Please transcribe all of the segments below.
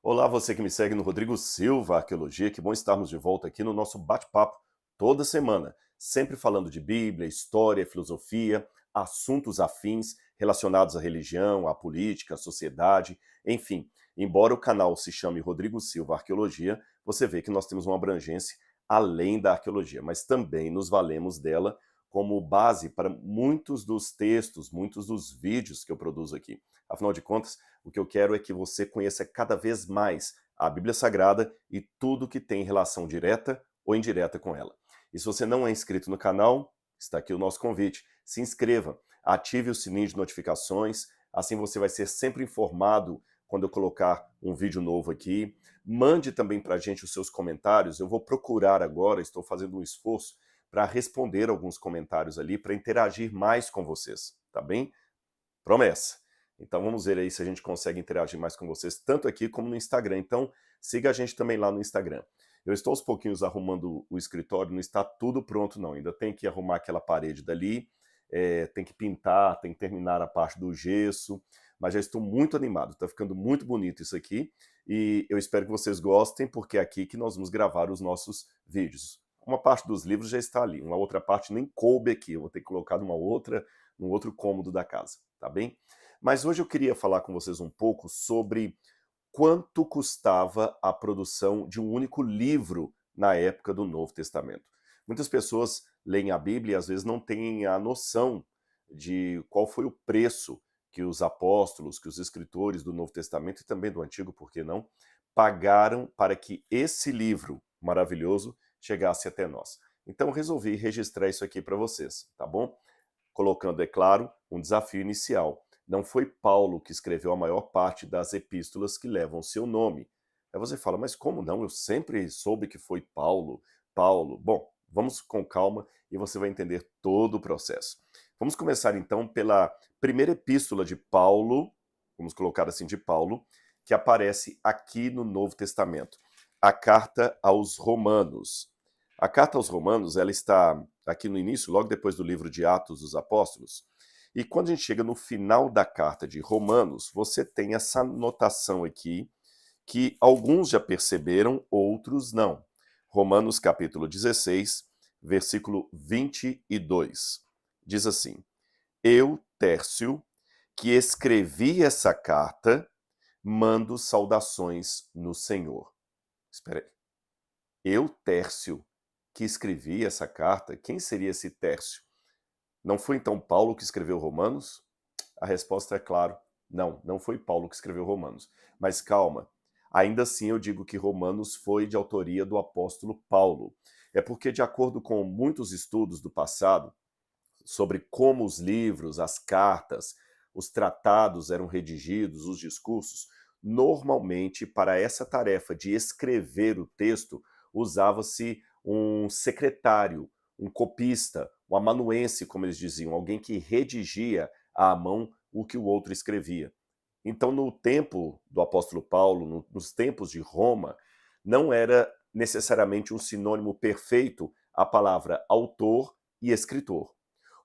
Olá, você que me segue no Rodrigo Silva Arqueologia, que bom estarmos de volta aqui no nosso bate-papo toda semana, sempre falando de Bíblia, história, filosofia, assuntos afins relacionados à religião, à política, à sociedade, enfim. Embora o canal se chame Rodrigo Silva Arqueologia, você vê que nós temos uma abrangência além da arqueologia, mas também nos valemos dela como base para muitos dos textos, muitos dos vídeos que eu produzo aqui. Afinal de contas, o que eu quero é que você conheça cada vez mais a Bíblia Sagrada e tudo que tem relação direta ou indireta com ela. E se você não é inscrito no canal, está aqui o nosso convite. Se inscreva, ative o sininho de notificações, assim você vai ser sempre informado quando eu colocar um vídeo novo aqui. Mande também para a gente os seus comentários. Eu vou procurar agora, estou fazendo um esforço para responder alguns comentários ali, para interagir mais com vocês, tá bem? Promessa. Então vamos ver aí se a gente consegue interagir mais com vocês, tanto aqui como no Instagram. Então siga a gente também lá no Instagram. Eu estou aos pouquinhos arrumando o escritório, não está tudo pronto não, ainda tem que arrumar aquela parede dali, tem que pintar, tem que terminar a parte do gesso, mas já estou muito animado, está ficando muito bonito isso aqui, e eu espero que vocês gostem, porque é aqui que nós vamos gravar os nossos vídeos. Uma parte dos livros já está ali, uma outra parte nem coube aqui, eu vou ter que colocar num outro cômodo da casa, tá bem? Mas hoje eu queria falar com vocês um pouco sobre quanto custava a produção de um único livro na época do Novo Testamento. Muitas pessoas leem a Bíblia e às vezes não têm a noção de qual foi o preço que os apóstolos, que os escritores do Novo Testamento e também do Antigo, por que não, pagaram para que esse livro maravilhoso chegasse até nós. Então eu resolvi registrar isso aqui para vocês, tá bom? Colocando, é claro, um desafio inicial. Não foi Paulo que escreveu a maior parte das epístolas que levam seu nome. Aí você fala, mas como não? Eu sempre soube que foi Paulo. Paulo. Bom, vamos com calma e você vai entender todo o processo. Vamos começar então pela primeira epístola de Paulo, vamos colocar assim, de Paulo, que aparece aqui no Novo Testamento. A carta aos Romanos. A carta aos Romanos, ela está aqui no início, logo depois do livro de Atos dos Apóstolos, e quando a gente chega no final da carta de Romanos, você tem essa notação aqui, que alguns já perceberam, outros não. Romanos capítulo 16, versículo 22. Diz assim: Eu, Tércio, que escrevi essa carta, mando saudações no Senhor. Espera aí. Eu, Tércio, que escrevi essa carta, quem seria esse Tércio? Não foi então Paulo que escreveu Romanos? A resposta é claro, não, não foi Paulo que escreveu Romanos. Mas calma, ainda assim eu digo que Romanos foi de autoria do apóstolo Paulo. É porque, de acordo com muitos estudos do passado, sobre como os livros, as cartas, os tratados eram redigidos, os discursos, normalmente para essa tarefa de escrever o texto, usava-se um secretário, um copista, um amanuense, como eles diziam, alguém que redigia à mão o que o outro escrevia. Então, no tempo do apóstolo Paulo, nos tempos de Roma, não era necessariamente um sinônimo perfeito a palavra autor e escritor.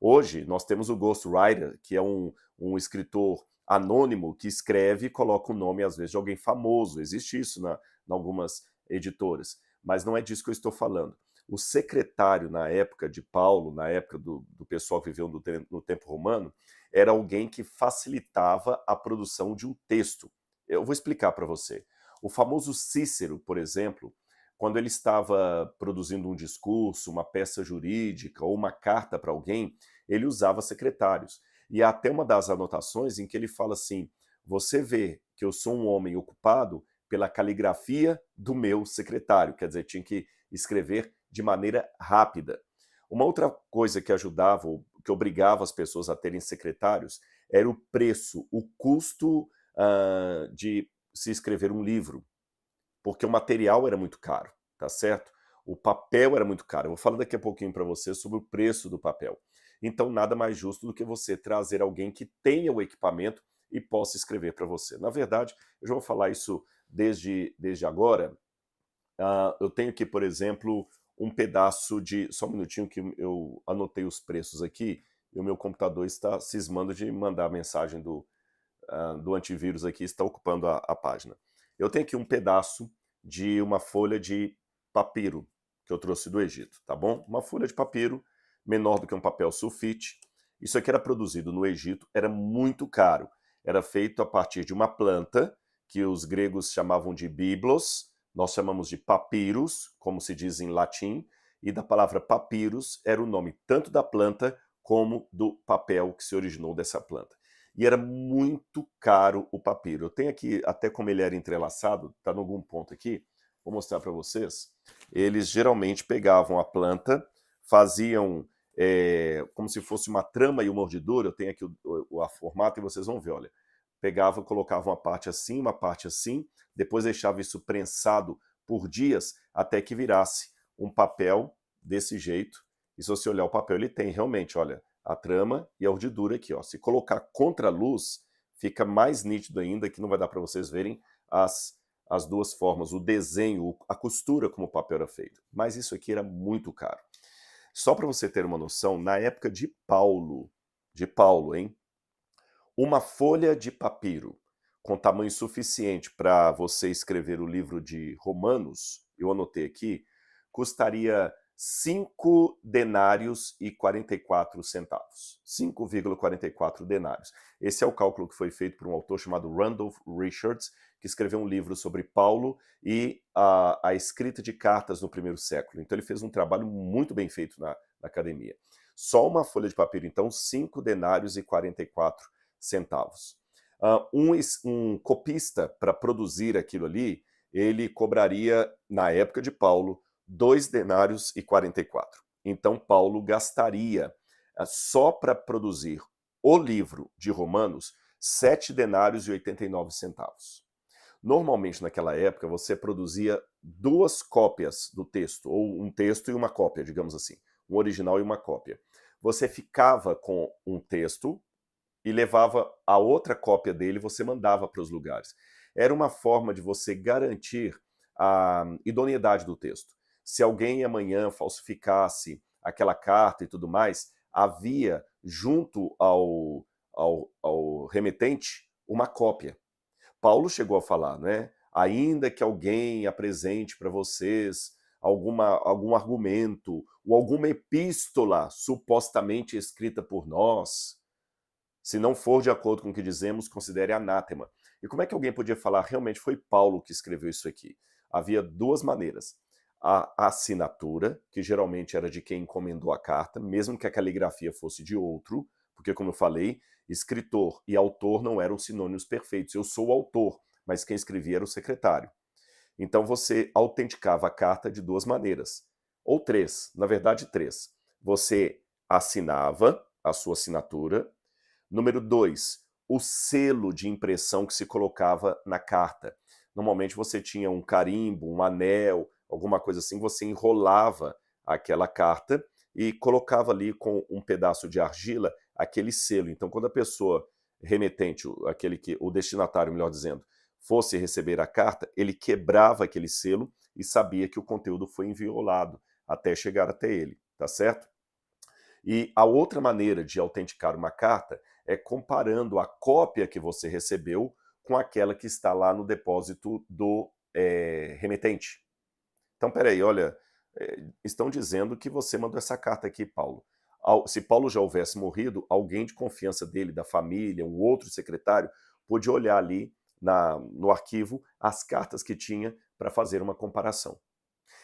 Hoje, nós temos o ghostwriter, que é um escritor anônimo que escreve e coloca o nome, às vezes, de alguém famoso. Existe isso em algumas editoras. Mas não é disso que eu estou falando. O secretário, na época de Paulo, na época do pessoal que viveu no tempo romano, era alguém que facilitava a produção de um texto. Eu vou explicar para você. O famoso Cícero, por exemplo, quando ele estava produzindo um discurso, uma peça jurídica ou uma carta para alguém, ele usava secretários. E há até uma das anotações em que ele fala assim: você vê que eu sou um homem ocupado pela caligrafia do meu secretário, quer dizer, tinha que escrever de maneira rápida. Uma outra coisa que ajudava, ou que obrigava as pessoas a terem secretários, era o preço, o custo de se escrever um livro, porque o material era muito caro, tá certo? O papel era muito caro. Eu vou falar daqui a pouquinho para você sobre o preço do papel. Então, nada mais justo do que você trazer alguém que tenha o equipamento e possa escrever para você. Na verdade, eu já vou falar isso desde agora. Eu tenho aqui, por exemplo, um pedaço de. Só um minutinho que eu anotei os preços aqui e o meu computador está cismando de mandar a mensagem do antivírus aqui, está ocupando a página. Eu tenho aqui um pedaço de uma folha de papiro que eu trouxe do Egito, tá bom? Uma folha de papiro menor do que um papel sulfite. Isso aqui era produzido no Egito, era muito caro. Era feito a partir de uma planta que os gregos chamavam de biblos, nós chamamos de papyrus, como se diz em latim, e da palavra papyrus era o nome tanto da planta como do papel que se originou dessa planta. E era muito caro o papiro. Eu tenho aqui até como ele era entrelaçado, está em algum ponto aqui, vou mostrar para vocês. Eles geralmente pegavam a planta, faziam como se fosse uma trama e uma mordidura. Eu tenho aqui o formato e vocês vão ver, olha. Pegava, colocava uma parte assim, depois deixava isso prensado por dias até que virasse um papel desse jeito. E se você olhar o papel, ele tem realmente, olha, a trama e a urdidura aqui, ó. Se colocar contra a luz, fica mais nítido ainda, que não vai dar para vocês verem as duas formas, o desenho, a costura como o papel era feito. Mas isso aqui era muito caro. Só para você ter uma noção, na época de Paulo, hein? Uma folha de papiro com tamanho suficiente para você escrever o livro de Romanos, eu anotei aqui, custaria 5 denários e 44 centavos. 5,44 denários. Esse é o cálculo que foi feito por um autor chamado Randolph Richards, que escreveu um livro sobre Paulo e a escrita de cartas no primeiro século. Então ele fez um trabalho muito bem feito na academia. Só uma folha de papiro, então, 5 denários e 44 centavos. Um copista, para produzir aquilo ali, ele cobraria, na época de Paulo, 2 denários e 44. Então, Paulo gastaria, só para produzir o livro de Romanos, 7 denários e 89 centavos. Normalmente, naquela época, você produzia 2 cópias do texto, ou um texto e uma cópia, digamos assim, um original e uma cópia. Você ficava com um texto e levava a outra cópia dele, você mandava para os lugares. Era uma forma de você garantir a idoneidade do texto. Se alguém amanhã falsificasse aquela carta e tudo mais, havia junto ao remetente uma cópia. Paulo chegou a falar, né? Ainda que alguém apresente para vocês algum argumento ou alguma epístola supostamente escrita por nós, se não for de acordo com o que dizemos, considere anátema. E como é que alguém podia falar, realmente foi Paulo que escreveu isso aqui? Havia 2 maneiras. A assinatura, que geralmente era de quem encomendou a carta, mesmo que a caligrafia fosse de outro, porque, como eu falei, escritor e autor não eram sinônimos perfeitos. Eu sou o autor, mas quem escrevia era o secretário. Então você autenticava a carta de 2 maneiras. Ou 3, na verdade 3. Você assinava a sua assinatura. Número 2, o selo de impressão que se colocava na carta. Normalmente você tinha um carimbo, um anel, alguma coisa assim, você enrolava aquela carta e colocava ali com um pedaço de argila aquele selo. Então, quando a pessoa remetente, o destinatário, melhor dizendo, fosse receber a carta, ele quebrava aquele selo e sabia que o conteúdo foi inviolado até chegar até ele, tá certo? E a outra maneira de autenticar uma carta é comparando a cópia que você recebeu com aquela que está lá no depósito do remetente. Então, peraí, olha, estão dizendo que você mandou essa carta aqui, Paulo. Se Paulo já houvesse morrido, alguém de confiança dele, da família, um outro secretário, pôde olhar ali no arquivo as cartas que tinha para fazer uma comparação.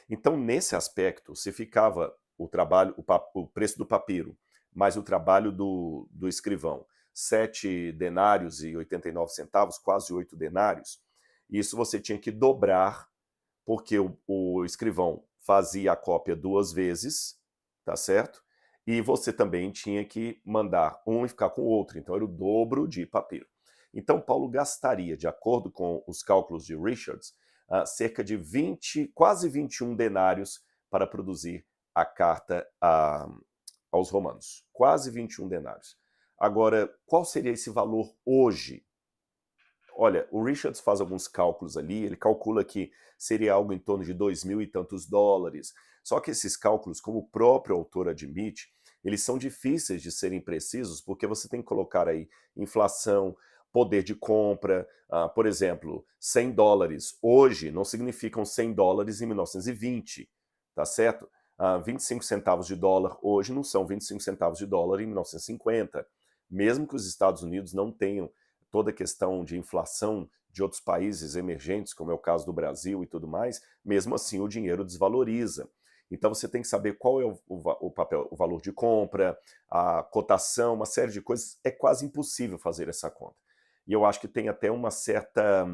Então, nesse aspecto, se ficava o trabalho, o preço do papiro, mais o trabalho do escrivão, 7 denários e 89 centavos, quase 8 denários, isso você tinha que dobrar, porque o escrivão fazia a cópia 2 vezes, tá certo? E você também tinha que mandar um e ficar com o outro, então era o dobro de papiro. Então Paulo gastaria, de acordo com os cálculos de Richards, cerca de quase 21 denários para produzir a carta aos romanos. Quase 21 denários. Agora, qual seria esse valor hoje? Olha, o Richards faz alguns cálculos ali, ele calcula que seria algo em torno de 2.000 e tantos dólares. Só que esses cálculos, como o próprio autor admite, eles são difíceis de serem precisos porque você tem que colocar aí inflação. poder de compra. Por exemplo, $100 hoje não significam $100 em 1920, tá certo? 25 centavos de dólar hoje não são 25 centavos de dólar em 1950. Mesmo que os Estados Unidos não tenham toda a questão de inflação de outros países emergentes, como é o caso do Brasil e tudo mais, mesmo assim o dinheiro desvaloriza. Então você tem que saber qual é o papel, o valor de compra, a cotação, uma série de coisas. É quase impossível fazer essa conta. E eu acho que tem até uma certa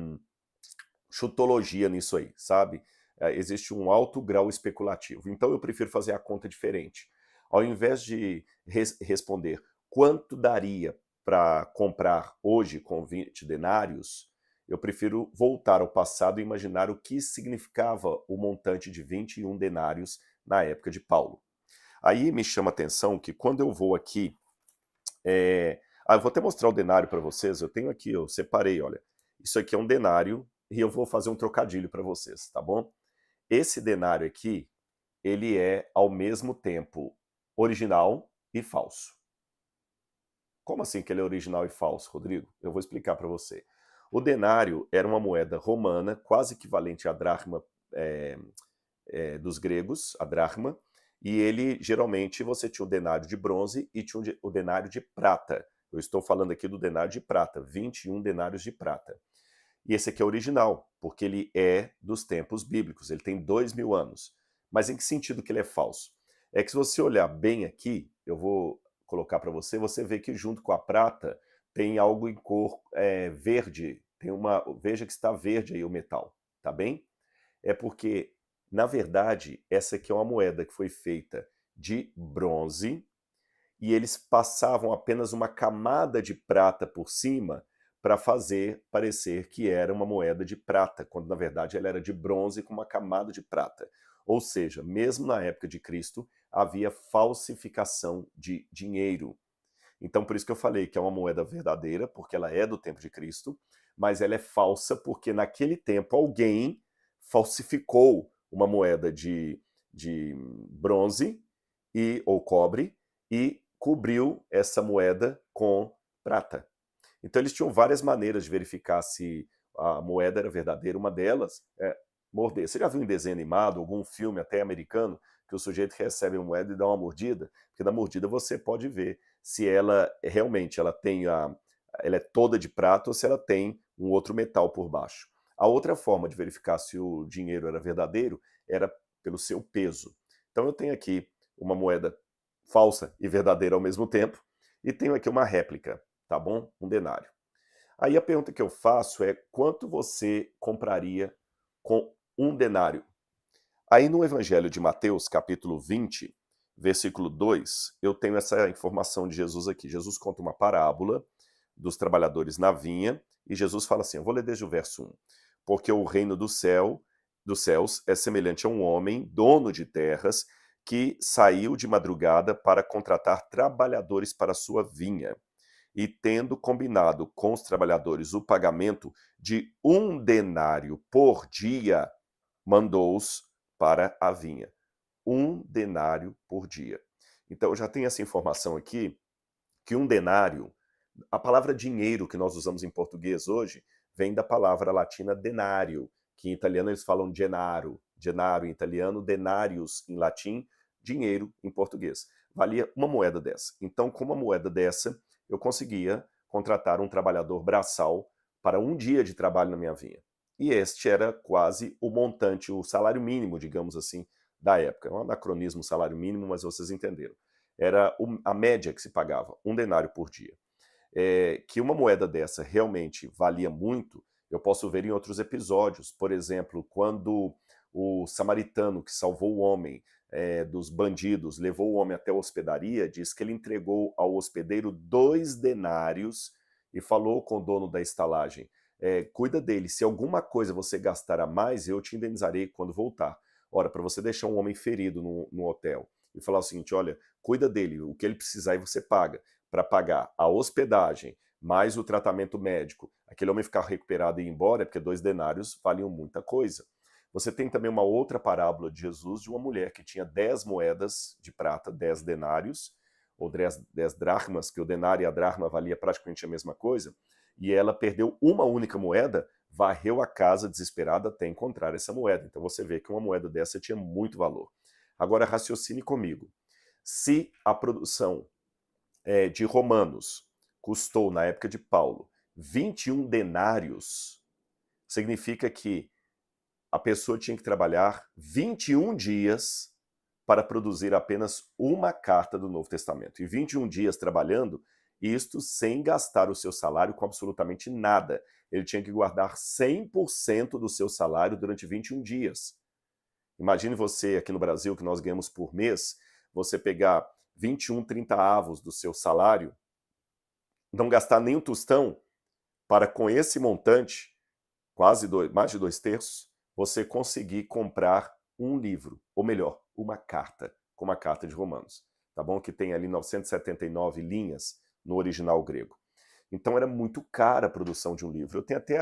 chutologia nisso aí, sabe? Existe um alto grau especulativo. Então eu prefiro fazer a conta diferente. Ao invés de responder quanto daria para comprar hoje com 20 denários, eu prefiro voltar ao passado e imaginar o que significava o montante de 21 denários na época de Paulo. Aí me chama a atenção que quando eu vou aqui... eu vou até mostrar o denário para vocês. Eu tenho aqui, eu separei, olha. Isso aqui é um denário e eu vou fazer um trocadilho para vocês, tá bom? Esse denário aqui, ele é ao mesmo tempo original e falso. Como assim que ele é original e falso, Rodrigo? Eu vou explicar para você. O denário era uma moeda romana, quase equivalente à dracma dos gregos, a dracma, e ele, geralmente, você tinha o denário de bronze e tinha o denário de prata. Eu estou falando aqui do denário de prata, 21 denários de prata. E esse aqui é original, porque ele é dos tempos bíblicos, ele tem 2000 anos. Mas em que sentido que ele é falso? É que se você olhar bem aqui, eu vou colocar para você, você vê que junto com a prata tem algo em cor verde, veja que está verde aí o metal, tá bem? É porque, na verdade, essa aqui é uma moeda que foi feita de bronze e eles passavam apenas uma camada de prata por cima para fazer parecer que era uma moeda de prata, quando na verdade ela era de bronze com uma camada de prata. Ou seja, mesmo na época de Cristo, havia falsificação de dinheiro. Então por isso que eu falei que é uma moeda verdadeira, porque ela é do tempo de Cristo, mas ela é falsa porque naquele tempo alguém falsificou uma moeda de bronze ou cobre e cobriu essa moeda com prata. Então eles tinham várias maneiras de verificar se a moeda era verdadeira. Uma delas é morder. Você já viu em desenho animado, algum filme até americano, que o sujeito recebe uma moeda e dá uma mordida? Porque na mordida você pode ver se ela realmente ela é toda de prata ou se ela tem um outro metal por baixo. A outra forma de verificar se o dinheiro era verdadeiro era pelo seu peso. Então eu tenho aqui uma moeda falsa e verdadeira ao mesmo tempo, e tenho aqui uma réplica, tá bom? Um denário. Aí a pergunta que eu faço é: quanto você compraria com um denário? Aí no Evangelho de Mateus, capítulo 20, versículo 2, eu tenho essa informação de Jesus aqui. Jesus conta uma parábola dos trabalhadores na vinha, e Jesus fala assim, eu vou ler desde o verso 1. Porque o reino dos céus é semelhante a um homem, dono de terras, que saiu de madrugada para contratar trabalhadores para a sua vinha. E tendo combinado com os trabalhadores o pagamento de 1 denário por dia, mandou-os para a vinha. 1 denário por dia. Então, eu já tenho essa informação aqui, que 1 denário, a palavra dinheiro que nós usamos em português hoje, vem da palavra latina denário, que em italiano eles falam denaro, denaro em italiano, denarius em latim, dinheiro em português. Valia uma moeda dessa. Então, com uma moeda dessa, eu conseguia contratar um trabalhador braçal para 1 dia de trabalho na minha vinha. E este era quase o montante, o salário mínimo, digamos assim, da época. É um anacronismo, salário mínimo, mas vocês entenderam. Era a média que se pagava, 1 denário por dia. Que uma moeda dessa realmente valia muito, eu posso ver em outros episódios. Por exemplo, quando o samaritano que salvou o homem dos bandidos, levou o homem até a hospedaria, diz que ele entregou ao hospedeiro 2 denários e falou com o dono da estalagem, cuida dele, se alguma coisa você gastar a mais, eu te indenizarei quando voltar. Ora, para você deixar um homem ferido no hotel e falar o seguinte, olha, cuida dele, o que ele precisar e você paga, para pagar a hospedagem, mais o tratamento médico, aquele homem ficar recuperado e ir embora, porque 2 denários valiam muita coisa. Você tem também uma outra parábola de Jesus, de uma mulher que tinha 10 moedas de prata, 10 denários, ou 10 dracmas, que o denário e a dracma valia praticamente a mesma coisa, e ela perdeu uma única moeda, varreu a casa desesperada até encontrar essa moeda. Então você vê que uma moeda dessa tinha muito valor. Agora raciocine comigo. Se a produção de Romanos custou, na época de Paulo, 21 denários, significa que a pessoa tinha que trabalhar 21 dias para produzir apenas uma carta do Novo Testamento. E 21 dias trabalhando, isto sem gastar o seu salário com absolutamente nada. Ele tinha que guardar 100% do seu salário durante 21 dias. Imagine você aqui no Brasil, que nós ganhamos por mês, você pegar 21 30avos do seu salário, não gastar nem um tostão, para com esse montante, mais de 2/3, você conseguir comprar um livro, ou melhor, uma carta, como a carta de Romanos, tá bom? Que tem ali 979 linhas no original grego. Então era muito cara a produção de um livro. Eu tenho até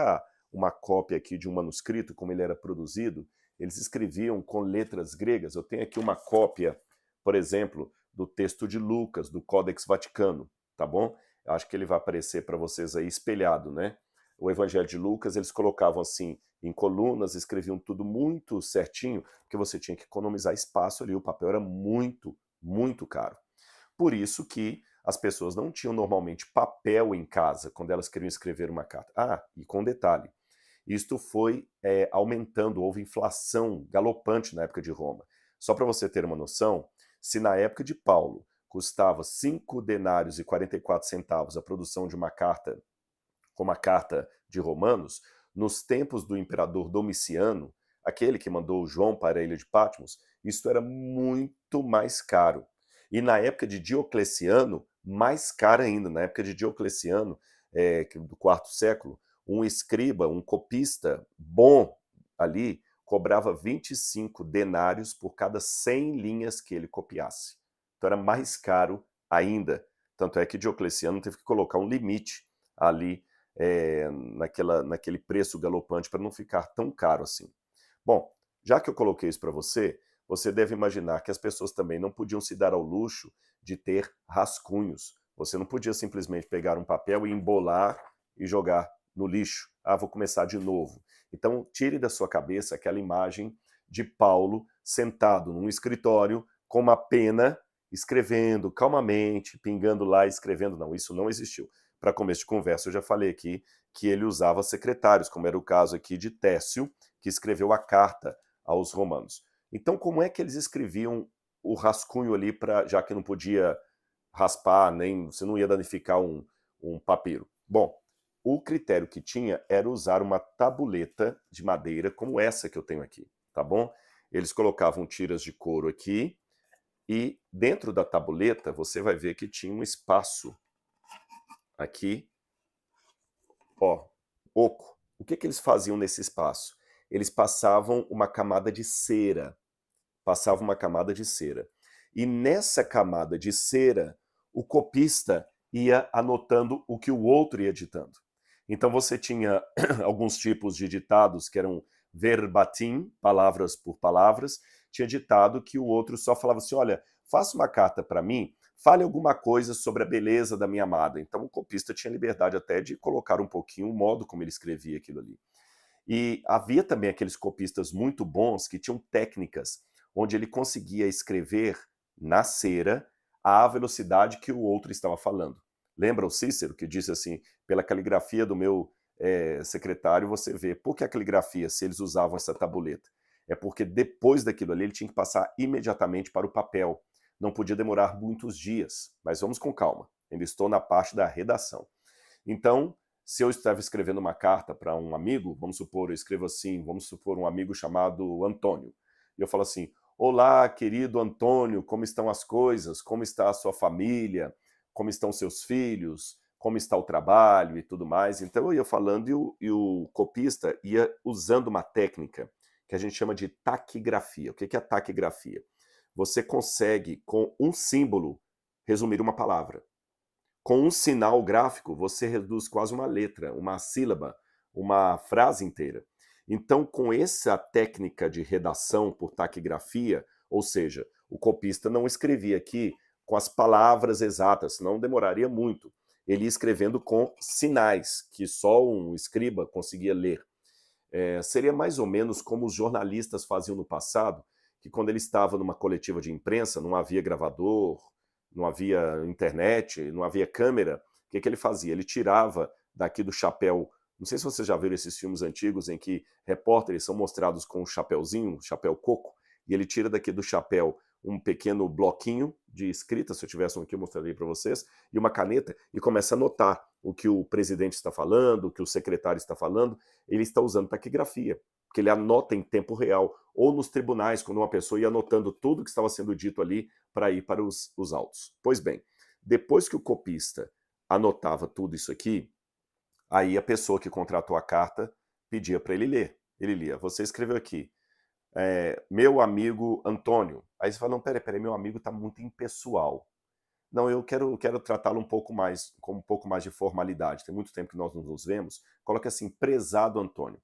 uma cópia aqui de um manuscrito, como ele era produzido. Eles escreviam com letras gregas. Eu tenho aqui uma cópia, por exemplo, do texto de Lucas, do Codex Vaticano, tá bom? Eu acho que ele vai aparecer para vocês aí espelhado, né? O Evangelho de Lucas, eles colocavam assim, em colunas, escreviam tudo muito certinho, porque você tinha que economizar espaço ali, o papel era muito, muito caro. Por isso que as pessoas não tinham normalmente papel em casa, quando elas queriam escrever uma carta. Ah, e com detalhe, isto foi aumentando, houve inflação galopante na época de Roma. Só para você ter uma noção, se na época de Paulo custava 5 denários e 44 centavos a produção de uma carta, como a carta de Romanos, nos tempos do imperador Domiciano, aquele que mandou João para a ilha de Patmos, isto era muito mais caro. E na época de Diocleciano, mais caro ainda. Na época de Diocleciano, do quarto século, um escriba, um copista bom ali, cobrava 25 denários por cada 100 linhas que ele copiasse. Então era mais caro ainda. Tanto é que Diocleciano teve que colocar um limite ali naquele preço galopante para não ficar tão caro assim. Bom, já que eu coloquei isso para você, você deve imaginar que as pessoas também não podiam se dar ao luxo de ter rascunhos. Você não podia simplesmente pegar um papel e embolar e jogar no lixo. Ah, vou começar de novo. Então, tire da sua cabeça aquela imagem de Paulo sentado num escritório com uma pena, escrevendo calmamente, pingando lá, escrevendo. Não, isso não existiu. Para começo de conversa, eu já falei aqui que ele usava secretários, como era o caso aqui de Técio, que escreveu a carta aos romanos. Então, como é que eles escreviam o rascunho ali, já que não podia raspar, nem você não ia danificar um papiro? Bom, o critério que tinha era usar uma tabuleta de madeira, como essa que eu tenho aqui, tá bom? Eles colocavam tiras de couro aqui, e dentro da tabuleta você vai ver que tinha um espaço aqui, ó, oco. O que eles faziam nesse espaço? Eles passavam uma camada de cera. Passavam uma camada de cera. E nessa camada de cera, o copista ia anotando o que o outro ia ditando. Então você tinha alguns tipos de ditados que eram verbatim, palavras por palavras. Tinha ditado que o outro só falava assim, olha, faça uma carta para mim, fale alguma coisa sobre a beleza da minha amada. Então o copista tinha liberdade até de colocar um pouquinho o modo como ele escrevia aquilo ali. E havia também aqueles copistas muito bons que tinham técnicas onde ele conseguia escrever na cera à velocidade que o outro estava falando. Lembra o Cícero que disse assim, pela caligrafia do meu secretário você vê, por que a caligrafia, se eles usavam essa tabuleta? É porque depois daquilo ali ele tinha que passar imediatamente para o papel. Não podia demorar muitos dias, mas vamos com calma, ainda estou na parte da redação. Então, se eu estava escrevendo uma carta para um amigo, vamos supor, eu escrevo assim, vamos supor um amigo chamado Antônio, e eu falo assim, olá, querido Antônio, como estão as coisas? Como está a sua família? Como estão seus filhos? Como está o trabalho e tudo mais? Então eu ia falando e o copista ia usando uma técnica que a gente chama de taquigrafia. O que é a taquigrafia? Você consegue, com um símbolo, resumir uma palavra. Com um sinal gráfico, você reduz quase uma letra, uma sílaba, uma frase inteira. Então, com essa técnica de redação por taquigrafia, ou seja, o copista não escrevia aqui com as palavras exatas, senão demoraria muito. ele ia escrevendo com sinais, que só um escriba conseguia ler. Seria mais ou menos como os jornalistas faziam no passado, que quando ele estava numa coletiva de imprensa, não havia gravador, não havia internet, não havia câmera, o que ele fazia? Ele tirava daqui do chapéu, não sei se vocês já viram esses filmes antigos em que repórteres são mostrados com um chapéuzinho, um chapéu coco, e ele tira daqui do chapéu um pequeno bloquinho de escrita, se eu tivesse um aqui eu mostraria para vocês, e uma caneta, e começa a anotar o que o presidente está falando, o que o secretário está falando. Ele está usando taquigrafia, porque ele anota em tempo real, ou nos tribunais, quando uma pessoa ia anotando tudo que estava sendo dito ali para ir para os autos. Pois bem, depois que o copista anotava tudo isso aqui, aí a pessoa que contratou a carta pedia para ele ler. Ele lia, você escreveu aqui, meu amigo Antônio. Aí você fala, não, peraí, meu amigo está muito impessoal. Não, eu quero tratá-lo com um pouco mais de formalidade. Tem muito tempo que nós não nos vemos. Coloque assim, prezado Antônio.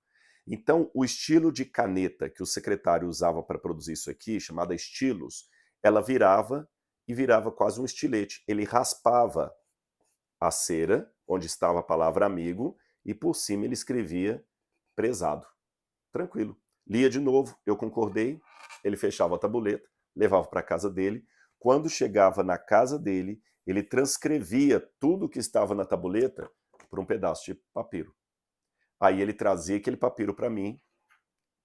Então, o estilo de caneta que o secretário usava para produzir isso aqui, chamada estilos, ela virava e virava quase um estilete. Ele raspava a cera, onde estava a palavra amigo, e por cima ele escrevia prezado. Tranquilo. Lia de novo, eu concordei, ele fechava a tabuleta, levava para a casa dele. Quando chegava na casa dele, ele transcrevia tudo que estava na tabuleta para um pedaço de papiro. Aí ele trazia aquele papiro para mim,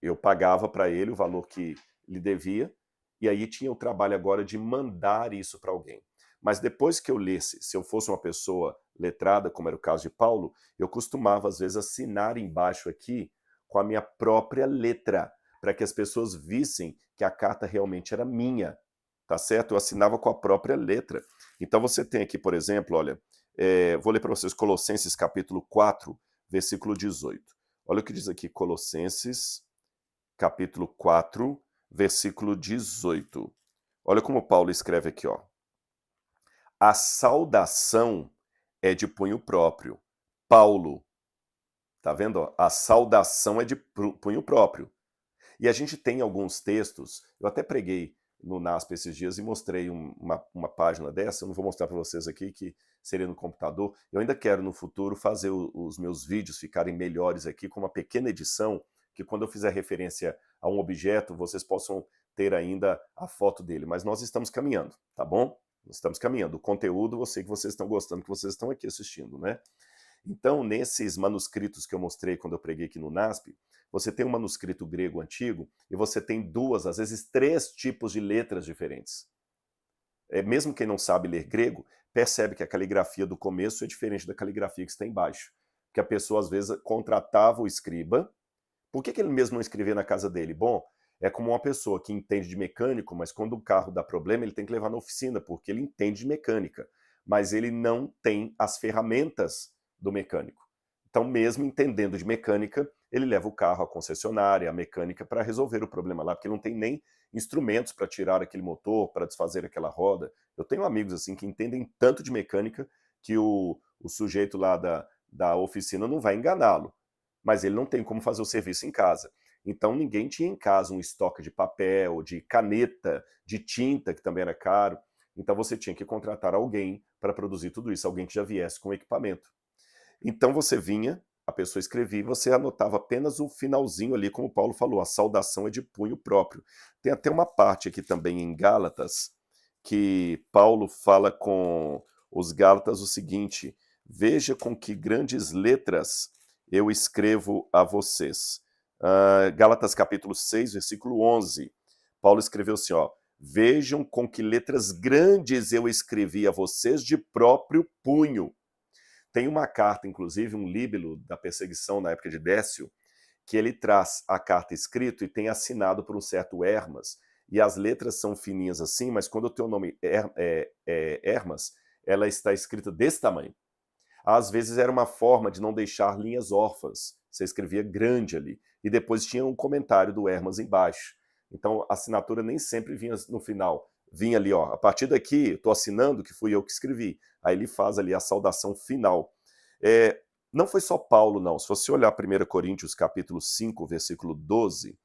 eu pagava para ele o valor que lhe devia, e aí tinha o trabalho agora de mandar isso para alguém. Mas depois que eu lesse, se eu fosse uma pessoa letrada, como era o caso de Paulo, eu costumava às vezes assinar embaixo aqui com a minha própria letra, para que as pessoas vissem que a carta realmente era minha, tá certo? Eu assinava com a própria letra. Então você tem aqui, por exemplo, olha, vou ler para vocês Colossenses capítulo 4, versículo 18. Olha o que diz aqui, Colossenses capítulo 4, versículo 18. Olha como Paulo escreve aqui, ó. A saudação é de punho próprio. Paulo, tá vendo? Ó? A saudação é de punho próprio. E a gente tem alguns textos, eu até preguei no NASP esses dias e mostrei uma página dessa, eu não vou mostrar para vocês aqui, que seria no computador. Eu ainda quero no futuro fazer os meus vídeos ficarem melhores aqui com uma pequena edição, que quando eu fizer referência a um objeto, vocês possam ter ainda a foto dele. Mas nós estamos caminhando, tá bom? Nós estamos caminhando. O conteúdo, eu sei que vocês estão gostando, que vocês estão aqui assistindo, né? Então, nesses manuscritos que eu mostrei quando eu preguei aqui no NASP, você tem um manuscrito grego antigo e você tem duas, às vezes três tipos de letras diferentes. Mesmo quem não sabe ler grego, percebe que a caligrafia do começo é diferente da caligrafia que está embaixo. Porque a pessoa, às vezes, contratava o escriba. Por que ele mesmo não escrevia na casa dele? Bom, é como uma pessoa que entende de mecânico, mas quando o carro dá problema, ele tem que levar na oficina, porque ele entende de mecânica. Mas ele não tem as ferramentas do mecânico. Então, mesmo entendendo de mecânica, ele leva o carro à concessionária, à mecânica, para resolver o problema lá, porque não tem nem instrumentos para tirar aquele motor, para desfazer aquela roda. Eu tenho amigos assim que entendem tanto de mecânica que o sujeito lá da oficina não vai enganá-lo, mas ele não tem como fazer o serviço em casa. Então ninguém tinha em casa um estoque de papel, de caneta, de tinta, que também era caro. Então você tinha que contratar alguém para produzir tudo isso, alguém que já viesse com o equipamento. Então você vinha, a pessoa escrevia e você anotava apenas o finalzinho ali, como Paulo falou, a saudação é de punho próprio. Tem até uma parte aqui também em Gálatas, que Paulo fala com os Gálatas o seguinte: veja com que grandes letras eu escrevo a vocês. Gálatas capítulo 6, versículo 11. Paulo escreveu assim, ó, vejam com que letras grandes eu escrevi a vocês de próprio punho. Tem uma carta, inclusive, um líbelo da perseguição na época de Décio, que ele traz a carta escrito e tem assinado por um certo Hermas, e as letras são fininhas assim, mas quando o teu nome é Hermas, ela está escrita desse tamanho. Às vezes era uma forma de não deixar linhas órfãs, você escrevia grande ali, e depois tinha um comentário do Hermas embaixo. Então a assinatura nem sempre vinha no final, vinha ali, ó, a partir daqui estou assinando que fui eu que escrevi. Aí ele faz ali a saudação final. Não foi só Paulo, não. Se você olhar 1 Coríntios capítulo 5, versículo 12,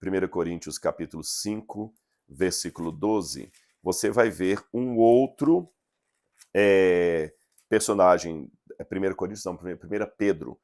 1 Coríntios capítulo 5, versículo 12, você vai ver um outro personagem, 1 Coríntios não, 1 Pedro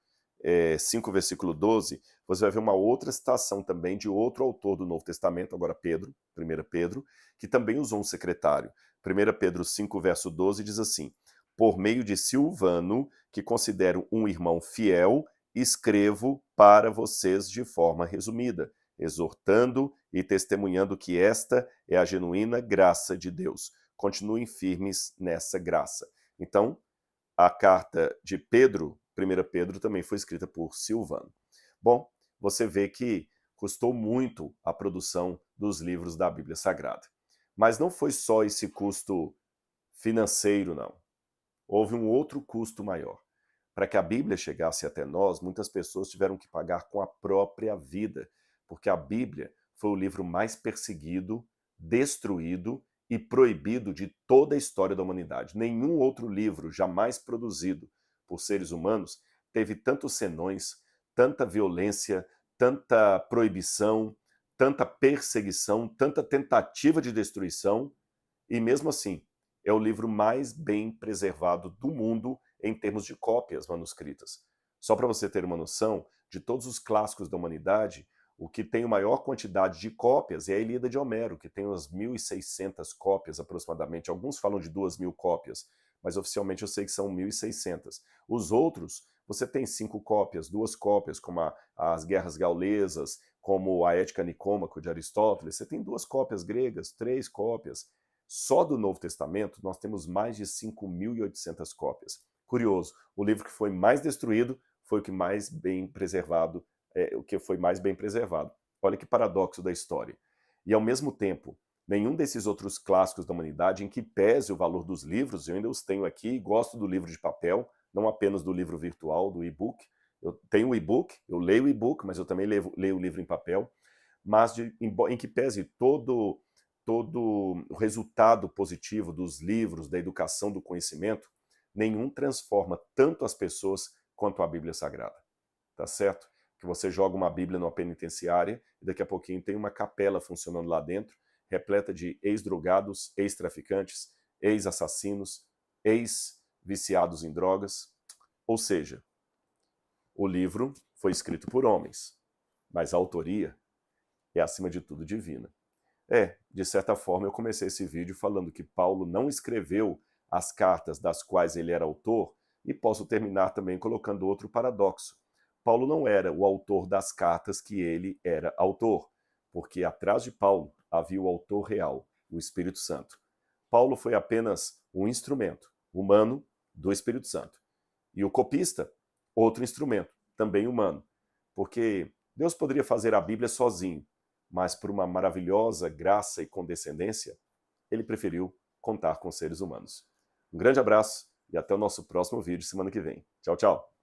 5, versículo 12, você vai ver uma outra citação também de outro autor do Novo Testamento, agora Pedro, 1 Pedro, que também usou um secretário. 1 Pedro 5, verso 12 diz assim: por meio de Silvano, que considero um irmão fiel, escrevo para vocês de forma resumida, exortando e testemunhando que esta é a genuína graça de Deus. Continuem firmes nessa graça. Então, a carta de Pedro, 1 Pedro, também foi escrita por Silvano. Bom, você vê que custou muito a produção dos livros da Bíblia Sagrada. Mas não foi só esse custo financeiro, não. Houve um outro custo maior. Para que a Bíblia chegasse até nós, muitas pessoas tiveram que pagar com a própria vida, porque a Bíblia foi o livro mais perseguido, destruído e proibido de toda a história da humanidade. Nenhum outro livro jamais produzido por seres humanos teve tantos senões, tanta violência, tanta proibição, tanta perseguição, tanta tentativa de destruição, e mesmo assim, é o livro mais bem preservado do mundo em termos de cópias manuscritas. Só para você ter uma noção, de todos os clássicos da humanidade, o que tem a maior quantidade de cópias é a Ilíada de Homero, que tem umas 1.600 cópias aproximadamente. Alguns falam de 2.000 cópias, mas oficialmente eu sei que são 1.600. Os outros, você tem 5 cópias, 2 cópias, como as Guerras Gaulesas, como a Ética Nicômaco de Aristóteles. Você tem 2 cópias gregas, 3 cópias. Só do Novo Testamento, nós temos mais de 5.800 cópias. Curioso, o livro que foi mais destruído foi o que mais bem preservado, o que foi mais bem preservado. Olha que paradoxo da história. E, ao mesmo tempo, nenhum desses outros clássicos da humanidade, em que pese o valor dos livros, eu ainda os tenho aqui, gosto do livro de papel, não apenas do livro virtual, do e-book. Eu tenho o e-book, eu leio o e-book, mas eu também leio o livro em papel, mas em que pese todo o resultado positivo dos livros, da educação, do conhecimento, nenhum transforma tanto as pessoas quanto a Bíblia Sagrada. Tá certo? Que você joga uma Bíblia numa penitenciária e daqui a pouquinho tem uma capela funcionando lá dentro, repleta de ex-drogados, ex-traficantes, ex-assassinos, ex-viciados em drogas. Ou seja, o livro foi escrito por homens, mas a autoria é, acima de tudo, divina. De certa forma, eu comecei esse vídeo falando que Paulo não escreveu as cartas das quais ele era autor, e posso terminar também colocando outro paradoxo. Paulo não era o autor das cartas que ele era autor, porque atrás de Paulo havia o autor real, o Espírito Santo. Paulo foi apenas um instrumento humano do Espírito Santo. E o copista, outro instrumento, também humano. Porque Deus poderia fazer a Bíblia sozinho, mas por uma maravilhosa graça e condescendência, ele preferiu contar com seres humanos. Um grande abraço e até o nosso próximo vídeo semana que vem. Tchau, tchau!